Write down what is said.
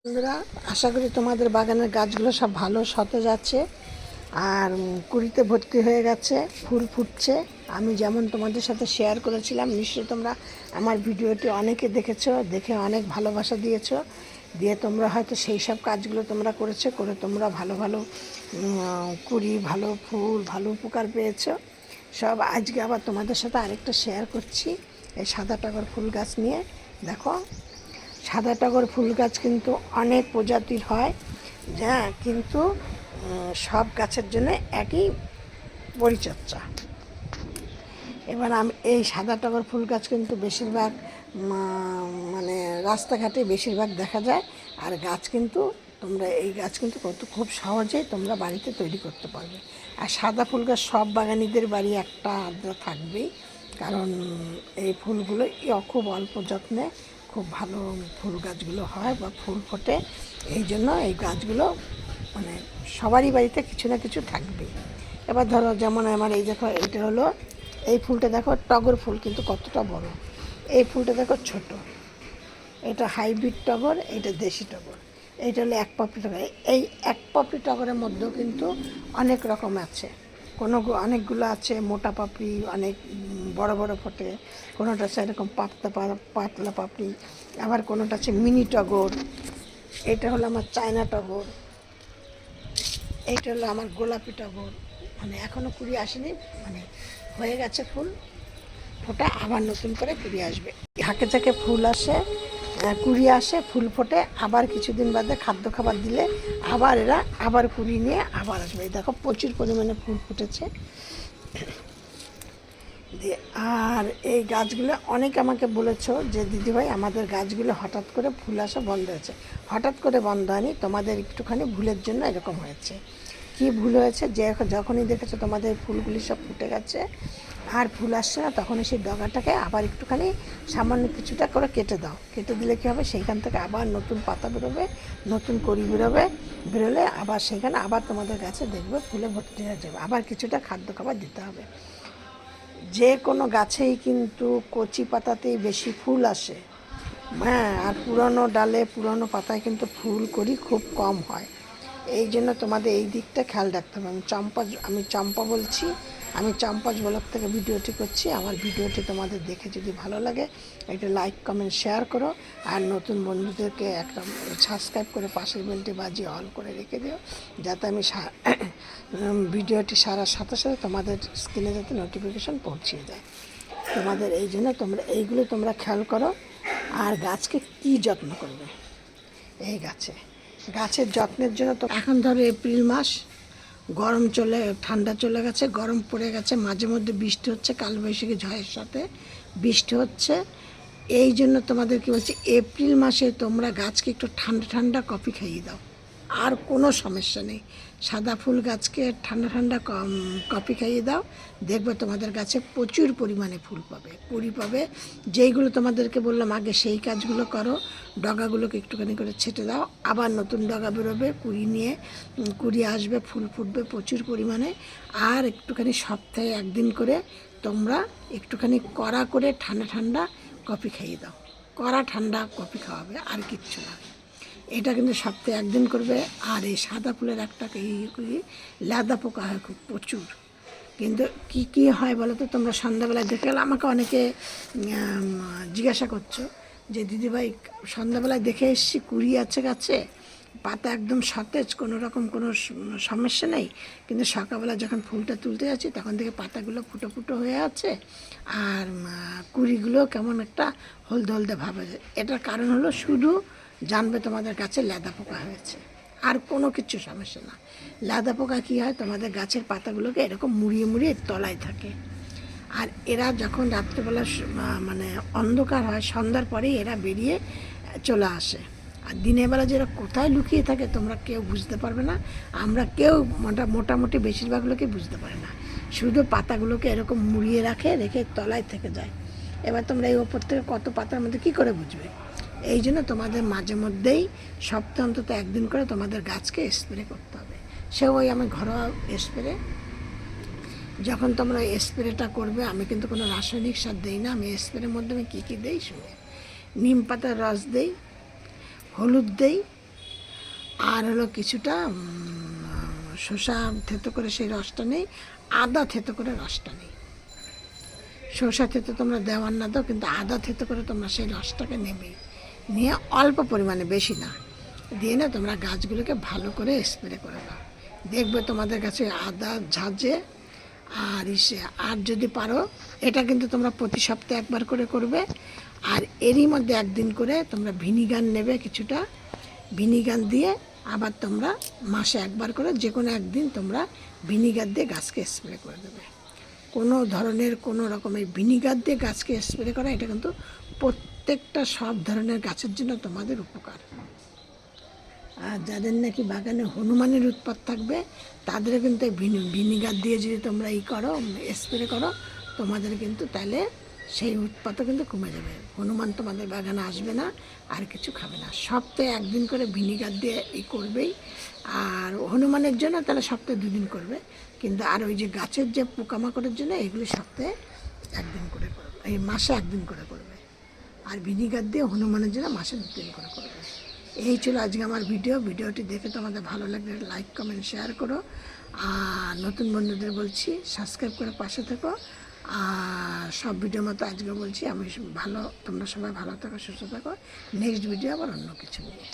বন্ধুরা, আশা করি তোমাদের বাগানের গাছগুলো সব ভালো সতেজ আছে আর কুড়িতে ভর্তি হয়ে গেছে, ফুল ফুটছে। আমি যেমন তোমাদের সাথে শেয়ার করেছিলাম, নিশ্চয়ই তোমরা আমার ভিডিওটি অনেকে দেখেছো, দেখে অনেক ভালোবাসা দিয়েছো, দিয়ে তোমরা হয়তো সেই সব কাজগুলো তোমরা করেছো, করে তোমরা ভালো ভালো কুড়ি, ভালো ফুল, ভালো উপকার পেয়েছো সব। আজকে আবার তোমাদের সাথে আরেকটা শেয়ার করছি এই সাদা টগর ফুল গাছ নিয়ে। দেখো, সাদা টগর ফুল গাছ কিন্তু অনেক প্রজাতির হয়, যা কিন্তু সব গাছের জন্য একই পরিচর্যা। এবার আমি এই সাদা টগর ফুল গাছ কিন্তু বেশিরভাগ মানে রাস্তাঘাটে বেশিরভাগ দেখা যায়। আর গাছ কিন্তু তোমরা এই গাছ কিন্তু খুব সহজেই তোমরা বাড়িতে তৈরি করতে পারবে। আর সাদা ফুল গাছ সব বাগানিদের বাড়ি একটা আধটা থাকবেই, কারণ এই ফুলগুলো খুব অল্প যত্নে খুব ভালো ফুল গাছগুলো হয় বা ফুল ফোটে। এই জন্য এই গাছগুলো মানে সবারই বাড়িতে কিছু না কিছু থাকবেই। এবার ধরো, যেমন আমার এই দেখো, এটা হলো এই ফুলটা দেখো, টগর ফুল কিন্তু কতটা বড়। এই ফুলটা দেখো ছোট, এটা হাইব্রিড টগর, এটা দেশি টগর। এইটা হলো এক পাপড়ি টগর। এই এক পাপড়ি টগরের মধ্যেও কিন্তু অনেক রকম আছে। অনেকগুলো আছে মোটা পাপড়ি, অনেক বড় বড় ফোটে, কোনোটা আছে এরকম পাতলা পাপড়ি, আবার কোনোটা আছে মিনি টগর। এটা হলো আমার চায়না টগর, এইটা হলো আমার গোলাপি টগর। মানে এখনও কুড়ি আসেনি, মানে হয়ে গেছে ফুল ফোটা, আবার নতুন করে কুড়ি আসবে। ঝাঁকে ঝাঁকে ফুল আসে, কুড়ি আসে, ফুল ফোটে, আবার কিছুদিন বাদে খাদ্য খাবার দিলে আবার এরা আবার কুড়ি নিয়ে আবার আসবে। এই দেখো প্রচুর পরিমাণে ফুল ফুটেছে। দিয়ে আর এই গাছগুলো অনেকে আমাকে বলেছো যে দিদিভাই আমাদের গাছগুলো হঠাৎ করে ফুল আসা বন্ধ হয়েছে। হঠাৎ করে বন্ধ হয়নি, তোমাদের একটুখানি ভুলের জন্য এরকম হয়েছে। কি ভুল হয়েছে, যে যখনই দেখেছো তোমাদের ফুলগুলি সব ফুটে গেছে আর ফুল আসছে না, তখনই সেই ডগাটাকে আবার একটুখানি সামান্য কিছুটা করে কেটে দাও। কেটে দিলে কী হবে, সেইখান থেকে আবার নতুন পাতা বেরোবে, নতুন কড়ি বেরোবে। বেরোলে আবার সেখানে আবার তোমাদের গাছে দেখবে ফুলে ভর্তি হয়ে যাবে। আবার কিছুটা খাদ্য খাবার দিতে হবে। যে কোনো গাছেই কিন্তু কচি পাতাতেই বেশি ফুল আসে, হ্যাঁ, আর পুরনো ডালে পুরনো পাতায় কিন্তু ফুল করি খুব কম হয়। এই জন্য তোমাদের এই দিকটা খেয়াল রাখতে হবে। আমি চম্পা বলছি, আমি চম্পাজ ব্লগ থেকে ভিডিওটি করছি। আমার ভিডিওটি তোমাদের দেখে যদি ভালো লাগে, একটা লাইক কমেন্ট শেয়ার করো, আর নতুন বন্ধুদেরকে একটা সাবস্ক্রাইব করে পাশের বেলটি বাজিয়ে অল করে রেখে দিও, যাতে আমি ভিডিওটি সারার সাথে সাথে তোমাদের স্ক্রিনে যাতে নোটিফিকেশন পৌঁছিয়ে যায় তোমাদের। এই জন্য তোমরা এইগুলো তোমরা খেয়াল করো। আর গাছকে কী যত্ন করবে, এই গাছের যত্নের জন্য তো এখন ধরো এপ্রিল মাস, গরম ঠান্ডা চলে গেছে, গরম পড়ে গেছে, মাঝে মধ্যে বৃষ্টি হচ্ছে, কালবৈশাখী ঝড়ের সাথে বৃষ্টি হচ্ছে। এই জন্য তোমাদের কি বলছি, এপ্রিল মাসে তোমরা গাছকে একটু ঠান্ডা ঠান্ডা কফি খাইয়ে দাও, আর কোনো সমস্যা নেই। সাদা ফুল গাছকে ঠান্ডা ঠান্ডা কফি খাইয়ে দাও, দেখবে তোমাদের গাছে প্রচুর পরিমাণে ফুল পাবে, কুড়ি পাবে। যেইগুলো তোমাদেরকে বললাম আগে, সেই কাজগুলো করো। ডগাগুলোকে একটুখানি করে ছেটে দাও, আবার নতুন ডগা বেরোবে, কুড়ি আসবে, ফুল ফুটবে প্রচুর পরিমাণে। আর একটুখানি সপ্তাহে একদিন করে তোমরা একটুখানি কড়া করে ঠান্ডা ঠান্ডা কফি খাইয়ে দাও। কড়া ঠান্ডা কফি খাওয়াবে, আর কিচ্ছু না। এটা কিন্তু সপ্তাহে একদিন করবে। আর এই সাদা ফুলের একটা লেদা পোকা হয় খুব প্রচুর। কিন্তু কি কি হয় বলো তো, তোমরা সন্ধ্যাবেলায় দেখে গেলে আমাকে অনেকে জিজ্ঞাসা করছো যে দিদিভাই, সন্ধ্যাবেলায় দেখে এসেছি কুড়ি আছে গাছে, পাতা একদম সতেজ, কোনো রকম কোনো সমস্যা নেই, কিন্তু সকালবেলা যখন ফুলটা তুলতে যাচ্ছি তখন থেকে পাতাগুলো ফুটো ফুটো হয়ে আছে, আর কুড়িগুলো কেমন একটা হলদে হলদে ভাব হয়ে যায়। এটার কারণ হলো শুধু জানবে তোমাদের গাছে লেদা পোকা হয়েছে, আর কোনো কিছু সমস্যা না। লেদা পোকা কী হয়, তোমাদের গাছের পাতাগুলোকে এরকম মুড়িয়ে মুড়িয়ে তলায় থাকে। আর এরা যখন রাত্রেবেলা মানে অন্ধকার হয়, সন্ধ্যার পরেই এরা বেরিয়ে চলে আসে। আর দিনের বেলা যে এরা কোথায় লুকিয়ে থাকে তোমরা কেউ বুঝতে পারবে না। আমরা কেউ মোটামুটি বেশিরভাগ লোকে বুঝতে পারে না। শুধু পাতাগুলোকে এরকম মুড়িয়ে রেখে তলায় থেকে যায়। এবার তোমরা এই ওপর থেকে কত পাতার মধ্যে কী করে বুঝবে? এই জন্য তোমাদের মাঝে মধ্যেই সপ্তাহে অন্তত একদিন করে তোমাদের গাছকে স্প্রে করতে হবে। সে ওই আমি ঘরোয়া স্প্রে। যখন তোমরা স্প্রেটা করবে, আমি কিন্তু কোনো রাসায়নিক সার দিই না। আমি স্প্রের মধ্যে আমি কী কী দিই শুনে, নিম পাতার রস দিই, হলুদ দিই, আর হলো কিছুটা শসা থেতো করে সেই রসটা নেই, আদা থেতো করে রসটা নেই। শসা থেতো তোমরা দেওয়ার না দাও, কিন্তু আদা থেতো করে তোমরা সেই রসটাকে নেবেই, নিয়ে অল্প পরিমাণে, বেশি না, দিয়ে না তোমরা গাছগুলোকে ভালো করে স্প্রে করে দাও। দেখবে তোমাদের কাছে আদা ঝাঁঝে। আর আর যদি পারো, এটা কিন্তু তোমরা প্রতি সপ্তাহে একবার করে করবে। আর এরই মধ্যে একদিন করে তোমরা ভিনিগার নেবে কিছুটা, ভিনিগার দিয়ে আবার তোমরা মাসে একবার করে যে কোনো একদিন তোমরা ভিনিগার দিয়ে গাছকে স্প্রে করে দেবে। কোনো ধরনের কোনো রকমের ভিনিগার দিয়ে গাছকে স্প্রে করা, এটা কিন্তু প্রত্যেকটা সব ধরনের গাছের জন্য তোমাদের উপকার। আর যাদের নাকি বাগানে হনুমানের উৎপাত থাকবে, তাদেরও কিন্তু ভিনিগার দিয়ে যদি তোমরা করো, স্প্রে করো, তোমাদের কিন্তু তাহলে সেই উৎপাতও কিন্তু কমে যাবে। হনুমান তোমাদের বাগানে আসবে না, আর কিছু খাবে না। সপ্তাহে একদিন করে ভিনিগার দিয়ে করবেই। আর হনুমানের জন্য তাহলে সপ্তাহে 2 দিন করবে, কিন্তু আর ওই যে গাছের যে পোকামাকড়ের জন্য এগুলি সপ্তাহে একদিন করে করবে, এই মাসে একদিন করে করবে। আর ভিনিগার দিয়ে হনুমানের জন্য মাসে 2 দিন করে করবে। এই ছিল আজকে আমার ভিডিওটি দেখে তোমাদের ভালো লাগলে লাইক কমেন্ট শেয়ার করো। আর নতুন বন্ধুদের বলছি সাবস্ক্রাইব করে পাশে থেকো। আর সব ভিডিও মতো আজকে বলছি আমি তোমরা সবাই ভালো থাকো, সুস্থ থাকো। নেক্সট ভিডিও আবার অন্য কিছু নিয়ে।